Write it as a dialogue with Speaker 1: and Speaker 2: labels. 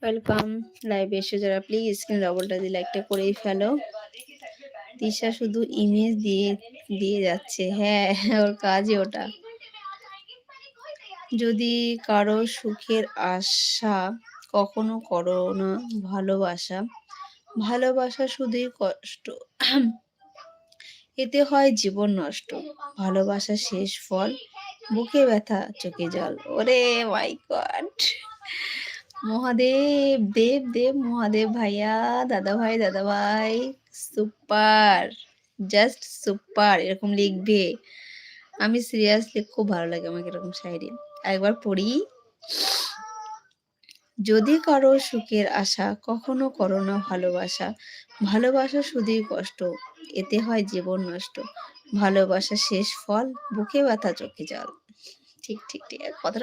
Speaker 1: Welcome লাইভে এসে যারা প্লিজ স্ক্রিন ডবলটা দিয়ে লাইকটা করেই ফেলো। তিশা শুধু ইমেজ দিয়ে দিয়ে যাচ্ছে, হ্যাঁ ওর কাজই ওটা। যদি কারো সুখের আশা কখনো করো না ভালোবাসা, ভালোবাসা শুধুই কষ্ট, এতে হয় জীবন নষ্ট। ভালোবাসা শেষ ফল বুকে ব্যথা চোখে জল। ওরে মাই গড, মহাদেব দেব দেব মহাদেব ভাইয়া, দাদা ভাই সুপার, জাস্ট সুপার। এরকম লিখবে, আমি সিরিয়াসলি খুব ভালো লাগে আমাকে এরকম শায়রি। একবার পড়ি। যদি কারো সুখের আশা কখনো করো না ভালোবাসা, ভালোবাসা শুধুই কষ্ট, এতে হয় জীবন নষ্ট। ভালোবাসা শেষ ফল বুকে ব্যথা চোখে জল। ঠিক ঠিক ঠিক, কথাটা